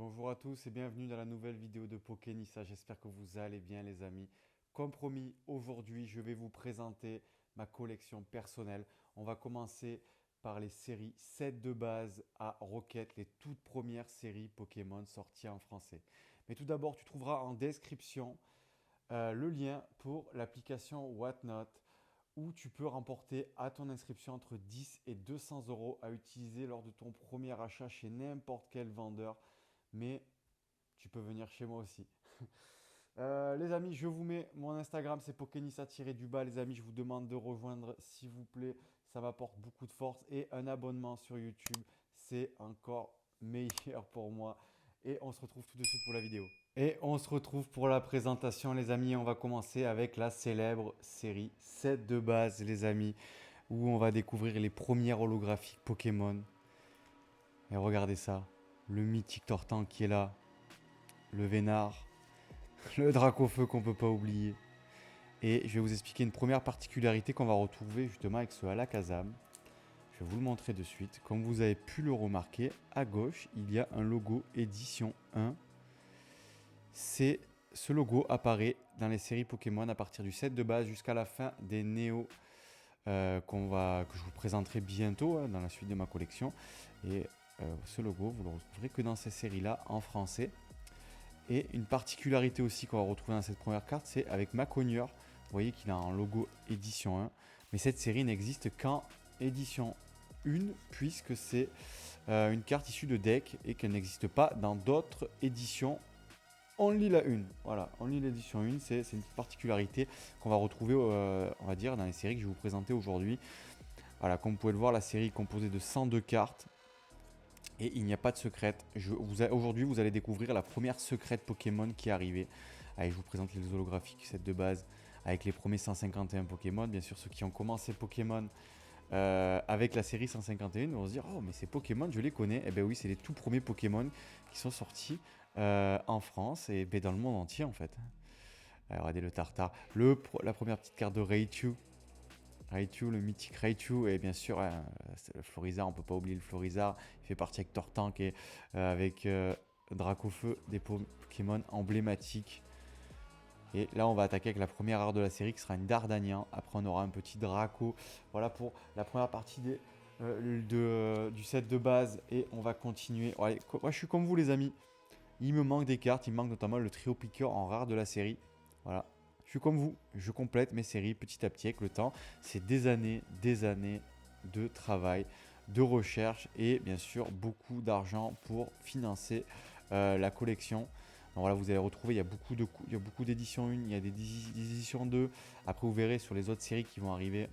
Bonjour à tous et bienvenue dans la nouvelle vidéo de Pokénissa. J'espère que vous allez bien les amis. Comme promis, aujourd'hui je vais vous présenter ma collection personnelle. On va commencer par les séries 7 de base à Rocket, les toutes premières séries Pokémon sorties en français. Mais tout d'abord, tu trouveras en description le lien pour l'application Whatnot où tu peux remporter à ton inscription entre 10 et 200 euros à utiliser lors de ton premier achat chez n'importe quel vendeur. Mais tu peux venir chez moi aussi. Les amis, je vous mets mon Instagram, c'est Pokénissa-du-bas. Les amis, je vous demande de rejoindre, s'il vous plaît. Ça m'apporte beaucoup de force. Et un abonnement sur YouTube, c'est encore meilleur pour moi. Et on se retrouve tout de suite pour la vidéo. Et on se retrouve pour la présentation, les amis. On va commencer avec la célèbre série 7 de base, les amis, où on va découvrir les premières holographiques Pokémon. Et regardez ça, le mythique Tortank qui est là, le Vénard, le Dracofeu qu'on peut pas oublier. Et je vais vous expliquer une première particularité qu'on va retrouver justement avec ce Alakazam. Je vais vous le montrer de suite. Comme vous avez pu le remarquer, à gauche, il y a un logo édition 1. Ce logo apparaît dans les séries Pokémon à partir du set de base jusqu'à la fin des Néo que je vous présenterai bientôt dans la suite de ma collection. Et ce logo, vous le retrouverez que dans ces séries-là en français. Et une particularité aussi qu'on va retrouver dans cette première carte, c'est avec Maconieur. Vous voyez qu'il a un logo édition 1. Mais cette série n'existe qu'en édition 1, puisque c'est une carte issue de deck et qu'elle n'existe pas dans d'autres éditions. On lit la 1. Voilà, on lit l'édition 1. C'est une petite particularité qu'on va retrouver, on va dire, dans les séries que je vais vous présenter aujourd'hui. Voilà, comme vous pouvez le voir, la série est composée de 102 cartes. Et il n'y a pas de secrète. Aujourd'hui, vous allez découvrir la première secrète Pokémon qui est arrivée. Allez, je vous présente les holographiques, set de base, avec les premiers 151 Pokémon. Bien sûr, ceux qui ont commencé Pokémon avec la série 151 vont se dire oh, mais ces Pokémon, je les connais. Eh bien, oui, c'est les tout premiers Pokémon qui sont sortis en France et ben, dans le monde entier, en fait. Alors, regardez le Tartare. La première petite carte de Raichu. Raichu, le mythique Raichu, et bien sûr, c'est le Florizard, on peut pas oublier le Florizard, il fait partie avec Tortank et avec Dracofeu, des Pokémon emblématiques. Et là, on va attaquer avec la première rare de la série qui sera une Dardanian. Après, on aura un petit Draco. Voilà pour la première partie du set de base. Et on va continuer. Allez, moi, je suis comme vous, les amis. Il me manque des cartes. Il me manque notamment le trio piqueur en rare de la série. Voilà. Je suis comme vous. Je complète mes séries petit à petit avec le temps. C'est des années de travail, de recherche et bien sûr beaucoup d'argent pour financer la collection. Donc voilà, vous allez retrouver, il y a beaucoup d'éditions 1, il y a des éditions 2. Après, vous verrez sur les autres séries qui vont arriver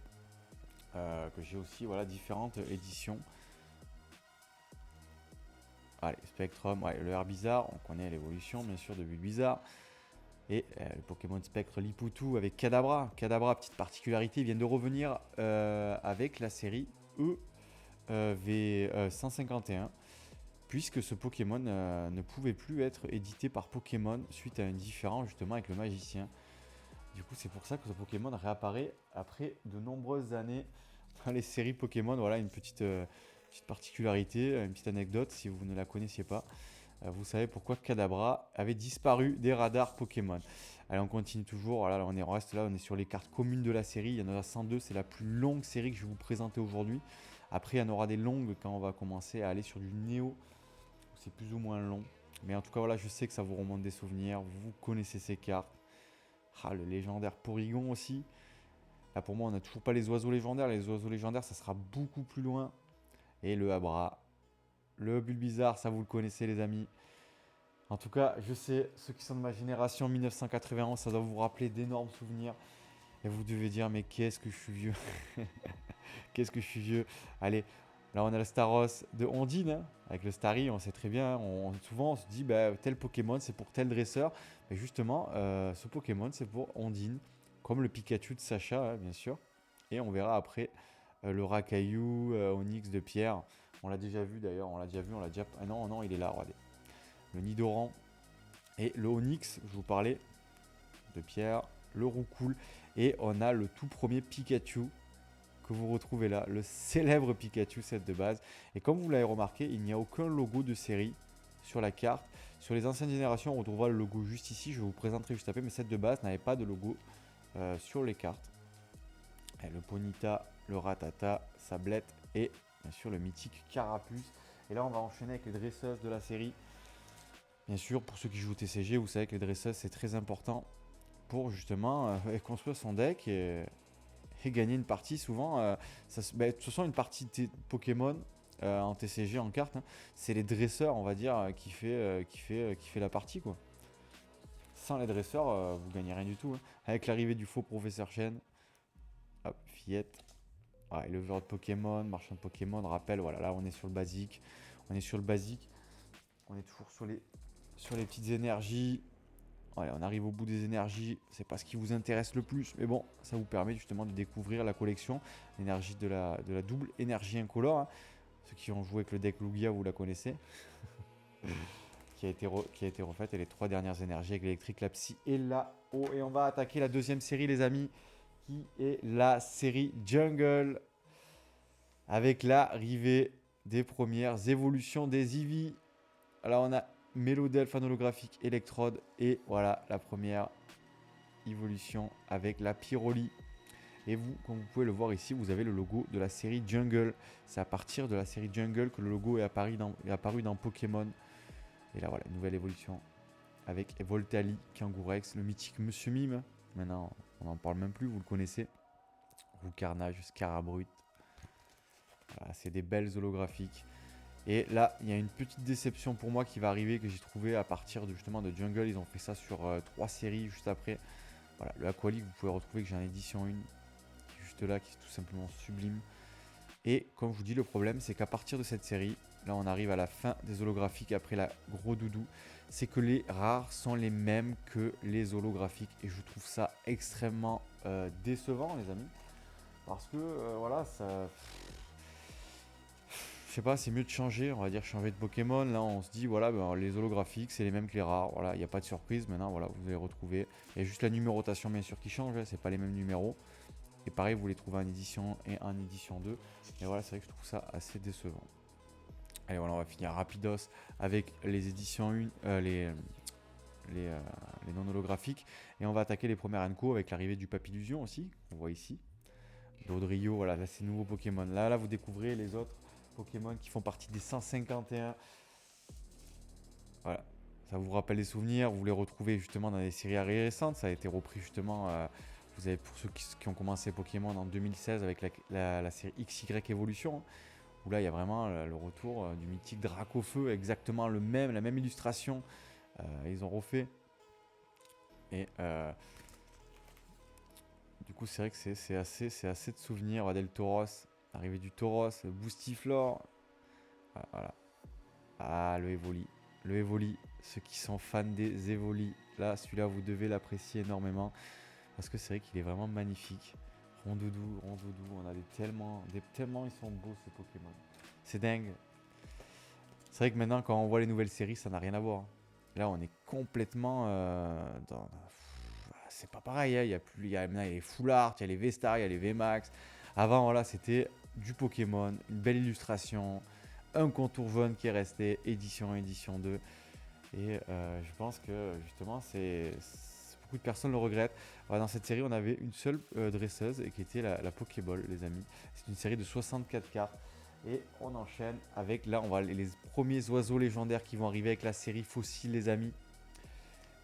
que j'ai aussi voilà, différentes éditions. Allez, Spectrum, ouais, le Herbizarre, on connaît l'évolution bien sûr de Bulbizarre. Et le Pokémon Spectre Liputu avec Kadabra. Kadabra, petite particularité, ils viennent de revenir avec la série EV151. Puisque ce Pokémon ne pouvait plus être édité par Pokémon suite à un différend justement avec le magicien. Du coup, c'est pour ça que ce Pokémon réapparaît après de nombreuses années dans les séries Pokémon. Voilà une petite particularité, une petite anecdote si vous ne la connaissiez pas. Vous savez pourquoi Kadabra avait disparu des radars Pokémon. Allez, on continue toujours. Voilà, on reste là, on est sur les cartes communes de la série. Il y en a 102, c'est la plus longue série que je vais vous présenter aujourd'hui. Après, il y en aura des longues quand on va commencer à aller sur du Néo. C'est plus ou moins long. Mais en tout cas, voilà, je sais que ça vous remonte des souvenirs. Vous connaissez ces cartes. Ah, le légendaire Porygon aussi. Là, pour moi, on n'a toujours pas les oiseaux légendaires. Les oiseaux légendaires, ça sera beaucoup plus loin. Et le Abra. Le Bulbizarre, ça vous le connaissez, les amis. En tout cas, je sais, ceux qui sont de ma génération 1991, ça doit vous rappeler d'énormes souvenirs. Et vous devez dire, mais qu'est-ce que je suis vieux. Qu'est-ce que je suis vieux. Allez, là on a le Staros de Ondine, hein, avec le Starry, on sait très bien, souvent on se dit, bah, tel Pokémon c'est pour tel dresseur. Mais justement, ce Pokémon c'est pour Ondine, comme le Pikachu de Sacha, hein, bien sûr. Et on verra après le Rakaillou, Onix de Pierre. On l'a déjà vu d'ailleurs, on l'a déjà vu, on l'a déjà... Ah non, non, il est là, regardez. Le Nidoran et le Onix, je vous parlais, de Pierre, le Roucoule. Et on a le tout premier Pikachu que vous retrouvez là, le célèbre Pikachu set de base. Et comme vous l'avez remarqué, il n'y a aucun logo de série sur la carte. Sur les anciennes générations, on retrouvera le logo juste ici. Je vous présenterai juste après, mais celle de base n'avait pas de logo sur les cartes. Et le Ponyta, le Rattata, Sablette et bien sûr le mythique Carapuce. Et là, on va enchaîner avec les dresseuses de la série. Bien sûr, pour ceux qui jouent au TCG, vous savez que les dresseuses, c'est très important pour justement construire son deck et gagner une partie. Souvent, de toute façon, une partie Pokémon en TCG, en carte, hein, c'est les dresseurs, on va dire, qui fait la partie, quoi. Sans les dresseurs, vous gagnez rien du tout. Hein. Avec l'arrivée du faux professeur Chen, hop, fillette. Ah, éleveur de Pokémon, marchand de Pokémon, rappel, voilà, là on est sur le basique. On est sur le basique. On est toujours sur les petites énergies. Voilà, on arrive au bout des énergies, c'est pas ce qui vous intéresse le plus, mais bon, ça vous permet justement de découvrir la collection, l'énergie de la double énergie incolore. Hein. Ceux qui ont joué avec le deck Lugia, vous la connaissez, qui a été refaite, et les 3 dernières énergies avec l'électrique, la psy et la eau. Et on va attaquer la deuxième série, les amis, qui est la série Jungle, avec l'arrivée des premières évolutions des Eevee. Alors on a Mélodel, holographique, électrode, et voilà la première évolution avec la Pyroli. Et vous, comme vous pouvez le voir ici, vous avez le logo de la série Jungle. C'est à partir de la série Jungle que le logo est apparu dans Pokémon. Et là voilà, une nouvelle évolution avec Voltali, Kangourex, le mythique Monsieur Mime. Maintenant, on n'en parle même plus, vous le connaissez. Carnage, Scarabrut. Voilà, c'est des belles holographiques. Et là, il y a une petite déception pour moi qui va arriver, que j'ai trouvé à partir justement de Jungle. Ils ont fait ça sur 3 séries juste après. Voilà, le Aqualique, vous pouvez retrouver que j'ai en édition 1, qui est juste là, qui est tout simplement sublime. Et comme je vous dis, le problème, c'est qu'à partir de cette série, là on arrive à la fin des holographiques après la gros doudou, c'est que les rares sont les mêmes que les holographiques. Et je trouve ça extrêmement décevant, les amis. Parce que, voilà, ça... Je sais pas, c'est mieux de changer, on va dire changer de Pokémon. Là, on se dit, voilà, ben, les holographiques, c'est les mêmes que les rares. Voilà, il n'y a pas de surprise. Maintenant, voilà, vous allez retrouver. Il y a juste la numérotation, bien sûr, qui change. Hein, c'est pas les mêmes numéros. Et pareil, vous les trouvez en édition 1 et en édition 2. Et voilà, c'est vrai que je trouve ça assez décevant. Allez, voilà, on va finir rapidos avec les éditions 1, les non holographiques. Et on va attaquer les premières Anko avec l'arrivée du Papillusion aussi, on voit ici. Dodrio, voilà, là c'est nouveau Pokémon. Là, vous découvrez les autres Pokémon qui font partie des 151. Voilà, ça vous rappelle des souvenirs. Vous les retrouvez justement dans des séries récentes. Ça a été repris justement. Vous avez pour ceux qui ont commencé Pokémon en 2016 avec la série XY Evolution, où là il y a vraiment le retour du mythique Dracofeu, exactement la même illustration. Ils ont refait. Et du coup, c'est vrai que c'est assez de souvenirs. Regardez le Tauros, l'arrivée du Tauros, le Boostiflore. Voilà. Ah, le Evoli. Le Evoli, ceux qui sont fans des Evoli, là, celui-là, vous devez l'apprécier énormément. Parce que c'est vrai qu'il est vraiment magnifique. Rondoudou, on a tellement, ils sont beaux ces Pokémon. C'est dingue. C'est vrai que maintenant, quand on voit les nouvelles séries, ça n'a rien à voir. Là, on est complètement dans... C'est pas pareil, hein. Maintenant, il y a les Full Art, il y a les V-Star, il y a les V-Max. Avant, voilà, c'était du Pokémon, une belle illustration, un contour jaune qui est resté, édition 1, édition 2. Et je pense que justement, beaucoup de personnes le regrettent. Alors, dans cette série, on avait une seule dresseuse, et qui était la Pokéball, les amis. C'est une série de 64 cartes. Et on enchaîne avec, là, on va les premiers oiseaux légendaires qui vont arriver avec la série Fossile, les amis.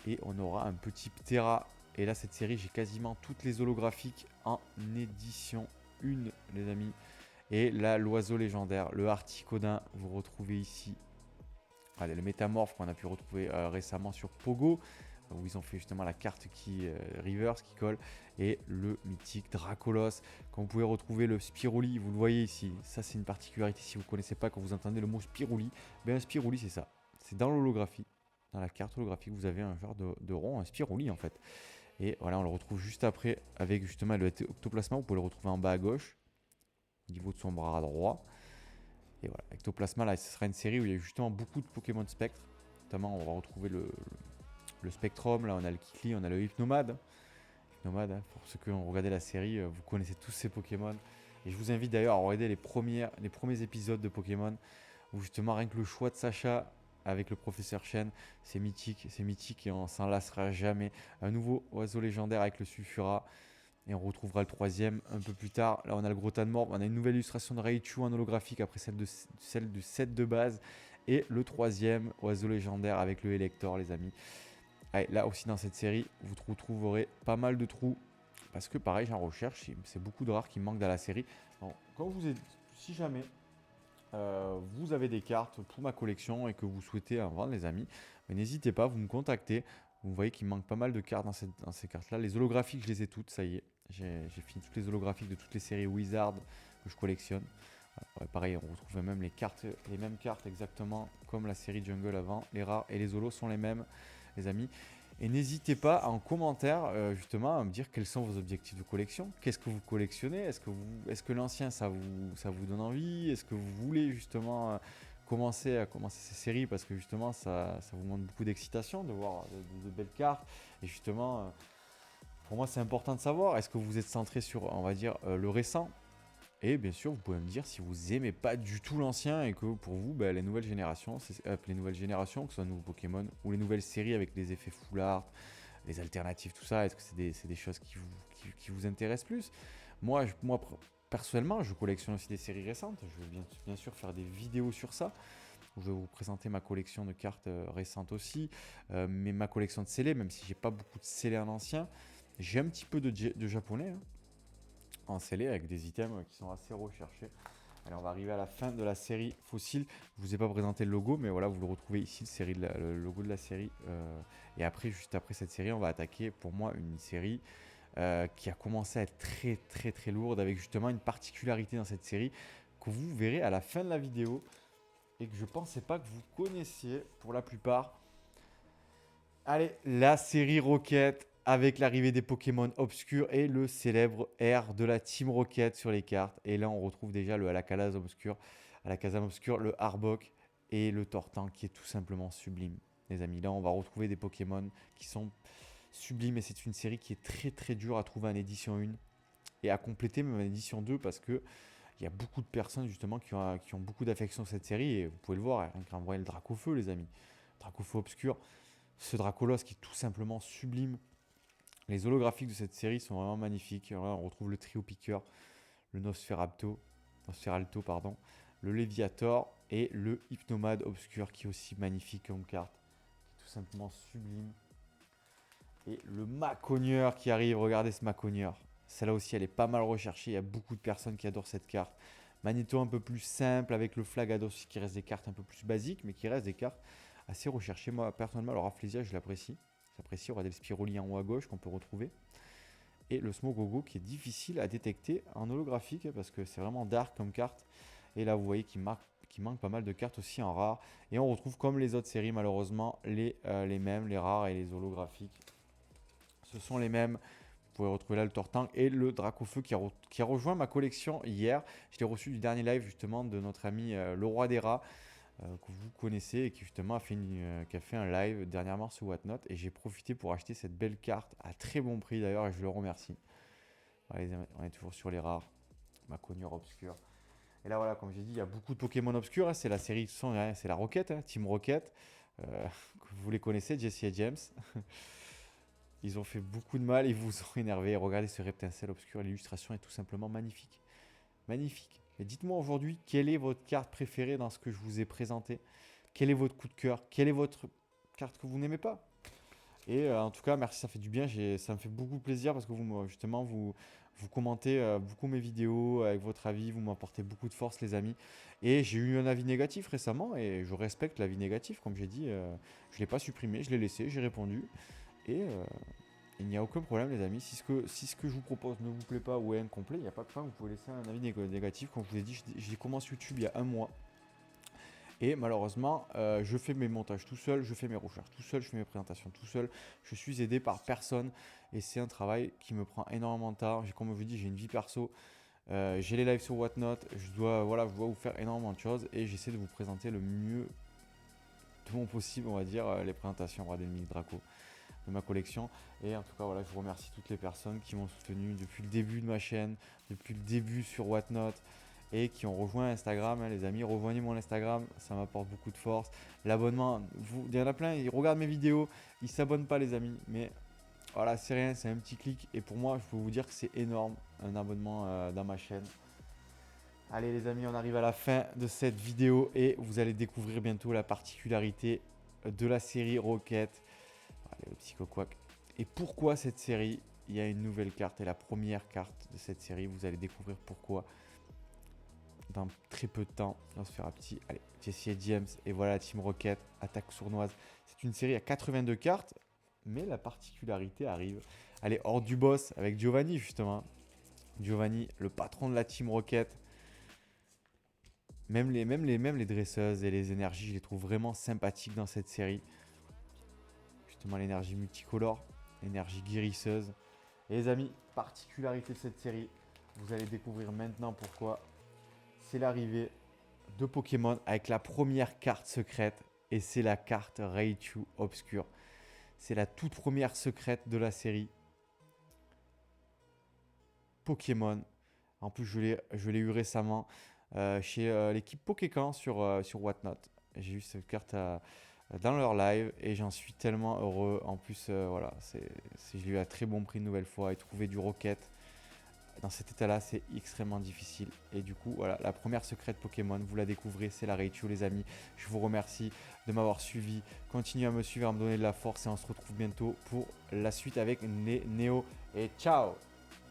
Et on aura un petit Ptera. Et là, cette série, j'ai quasiment toutes les holographiques en édition 1, les amis. Et là, l'oiseau légendaire, le Articodin, vous retrouvez ici. Allez, le métamorphe qu'on a pu retrouver récemment sur Pogo, où ils ont fait justement la carte qui reverse, qui colle, et le mythique Dracolos. Quand vous pouvez retrouver le Spiruli, vous le voyez ici. Ça, c'est une particularité. Si vous ne connaissez pas, quand vous entendez le mot Spiruli, ben un Spiruli, c'est ça. C'est dans l'holographie. Dans la carte holographique, vous avez un genre de rond, un Spiruli en fait. Et voilà, on le retrouve juste après avec justement le Ectoplasma. Vous pouvez le retrouver en bas à gauche, au niveau de son bras droit. Et voilà, Ectoplasma, là, ce sera une série où il y a justement beaucoup de Pokémon Spectre. Notamment, on va retrouver le Spectrum, là, on a le Kikli, on a le Hypnomade. Hypnomade, hein, pour ceux qui ont regardé la série, vous connaissez tous ces Pokémon. Et je vous invite d'ailleurs à regarder les premiers épisodes de Pokémon, où justement, rien que le choix de Sacha avec le professeur Chen. C'est mythique et on s'en lassera jamais. Un nouveau oiseau légendaire avec le Sulfura. Et on retrouvera le troisième un peu plus tard. Là, on a le gros tas de mort. On a une nouvelle illustration de Raichu en holographique après celle du set de base. Et le troisième oiseau légendaire avec le Elector, les amis. Allez, là aussi, dans cette série, vous trouverez pas mal de trous. Parce que, pareil, j'en recherche. C'est beaucoup de rares qui me manquent dans la série. Donc, si jamais vous avez des cartes pour ma collection et que vous souhaitez en vendre, les amis, n'hésitez pas, vous me contactez. Vous voyez qu'il me manque pas mal de cartes dans ces cartes-là. Les holographiques, je les ai toutes, ça y est. J'ai fini toutes les holographiques de toutes les séries Wizard que je collectionne. Ouais, pareil, on retrouve même les mêmes cartes exactement comme la série Jungle avant. Les rares et les holos sont les mêmes, les amis. Et n'hésitez pas en commentaire justement à me dire quels sont vos objectifs de collection. Qu'est-ce que vous collectionnez? Est-ce que l'ancien ça vous donne envie? Est-ce que vous voulez justement commencer ces séries parce que justement ça vous montre beaucoup d'excitation de voir de belles cartes. Et justement, pour moi c'est important de savoir, est-ce que vous êtes centré sur, on va dire, le récent? Et bien sûr, vous pouvez me dire si vous aimez pas du tout l'ancien et que pour vous, les nouvelles générations, que ce soit nouveaux Pokémon ou les nouvelles séries avec les effets full art, les alternatives, tout ça, est-ce que c'est des choses qui vous intéressent plus? Moi, personnellement, je collectionne aussi des séries récentes. Je vais bien sûr faire des vidéos sur ça. Je vais vous présenter ma collection de cartes récentes aussi, mais ma collection de scellés, même si j'ai pas beaucoup de scellés en ancien, j'ai un petit peu de japonais. Hein, en scellé avec des items qui sont assez recherchés. Allez, on va arriver à la fin de la série Fossile. Je vous ai pas présenté le logo, mais voilà, vous le retrouvez ici, le logo de la série. Et après, juste après cette série, on va attaquer pour moi une série qui a commencé à être très lourde, avec justement une particularité dans cette série que vous verrez à la fin de la vidéo et que je pensais pas que vous connaissiez pour la plupart. Allez, la série Rocket avec l'arrivée des Pokémon obscurs et le célèbre R de la Team Rocket sur les cartes. Et là, on retrouve déjà le Alakazam obscur, le Arbok et le Tortank qui est tout simplement sublime. Les amis, là, on va retrouver des Pokémon qui sont sublimes et c'est une série qui est très dure à trouver en édition 1 et à compléter même en édition 2 parce que il y a beaucoup de personnes justement qui ont beaucoup d'affection sur cette série et vous pouvez le voir, rien qu'en voyant le Dracofeu, les amis. Dracofeu obscur, ce Dracolos qui est tout simplement sublime. Les holographiques de cette série sont vraiment magnifiques. Alors là, on retrouve le trio piqueur, le Nosferalto, le Léviator et le Hypnomade obscur qui est aussi magnifique comme carte, qui est tout simplement sublime. Et le Macogneur qui arrive, regardez ce Macogneur. Celle-là aussi, elle est pas mal recherchée. Il y a beaucoup de personnes qui adorent cette carte. Magnéto un peu plus simple avec le Flagados qui reste des cartes un peu plus basiques, mais qui restent des cartes assez recherchées. Moi, personnellement, le Rafflesia, je l'apprécie. J'apprécie. Regardez le Spiroli en haut à gauche qu'on peut retrouver. Et le Smogogo qui est difficile à détecter en holographique parce que c'est vraiment dark comme carte. Et là, vous voyez qu'il manque pas mal de cartes aussi en rare. Et on retrouve comme les autres séries, malheureusement, les mêmes, les rares et les holographiques. Ce sont les mêmes. Vous pouvez retrouver là le Tortank et le Dracofeu qui a rejoint ma collection hier. Je l'ai reçu du dernier live justement de notre ami le Roi des Rats que vous connaissez et qui justement qui a fait un live dernièrement sur Whatnot et j'ai profité pour acheter cette belle carte à très bon prix d'ailleurs et je le remercie. Allez, on est toujours sur les rares. Macogneur obscur. Et là voilà, comme j'ai dit, il y a beaucoup de Pokémon obscurs. Hein, c'est la série, c'est la Rocket, hein, Team Rocket. Vous les connaissez, Jesse et James. Ils ont fait beaucoup de mal, ils vous ont énervé. Regardez ce Reptincelle obscur, l'illustration est tout simplement magnifique. Magnifique. Et dites-moi aujourd'hui, quelle est votre carte préférée dans ce que je vous ai présenté? Quel est votre coup de cœur? Quelle est votre carte que vous n'aimez pas? Et en tout cas, merci, ça fait du bien. Ça me fait beaucoup plaisir parce que vous commentez beaucoup mes vidéos avec votre avis. Vous m'apportez beaucoup de force, les amis. Et j'ai eu un avis négatif récemment et je respecte l'avis négatif. Comme j'ai dit, je ne l'ai pas supprimé, je l'ai laissé, j'ai répondu. Et il n'y a aucun problème, les amis. Si ce que je vous propose ne vous plaît pas ou est incomplet, il n'y a pas de problème. Vous pouvez laisser un avis négatif. Comme je vous ai dit, j'ai commencé YouTube il y a un mois. Et malheureusement, je fais mes montages tout seul, je fais mes recherches tout seul, je fais mes présentations tout seul. Je suis aidé par personne et c'est un travail qui me prend énormément de temps. Comme je vous dis, j'ai une vie perso, j'ai les lives sur Whatnot, je dois vous faire énormément de choses et j'essaie de vous présenter le mieux de mon possible, on va dire, les présentations Roi d'Ennemi Draco de ma collection. Et en tout cas, voilà, je vous remercie toutes les personnes qui m'ont soutenu depuis le début de ma chaîne, depuis le début sur Whatnot. et qui ont rejoint Instagram. Les amis, rejoignez mon Instagram, ça m'apporte beaucoup de force. L'abonnement, il y en a plein, ils regardent mes vidéos, ils s'abonnent pas les amis, mais voilà, c'est rien, c'est un petit clic. Et pour moi, je peux vous dire que c'est énorme, un abonnement dans ma chaîne. Allez les amis, on arrive à la fin de cette vidéo et vous allez découvrir bientôt la particularité de la série Rocket. Allez, le petit coquac. Et pourquoi cette série? Il y a une nouvelle carte et la première carte de cette série, vous allez découvrir pourquoi dans très peu de temps. On va se faire un petit, allez, Jesse et James et voilà la Team Rocket, attaque sournoise. C'est une série à 82 cartes, mais la particularité arrive. Allez, hors du boss avec Giovanni justement. Giovanni, le patron de la Team Rocket. Même les dresseuses et les énergies, je les trouve vraiment sympathiques dans cette série. Justement, l'énergie multicolore, l'énergie guérisseuse. Et les amis, particularité de cette série, vous allez découvrir maintenant pourquoi. C'est l'arrivée de Pokémon avec la première carte secrète. Et c'est la carte Raichu Obscure. C'est la toute première secrète de la série Pokémon. En plus, je l'ai eu récemment chez l'équipe Pokécan sur Whatnot. J'ai eu cette carte dans leur live et j'en suis tellement heureux. En plus, voilà, je l'ai eu à très bon prix une nouvelle fois et trouver du Rocket dans cet état-là, c'est extrêmement difficile. Et du coup, voilà, la première secrète Pokémon, vous la découvrez, c'est la Raichu, les amis. Je vous remercie de m'avoir suivi. Continuez à me suivre, à me donner de la force et on se retrouve bientôt pour la suite avec les Néo. Et ciao!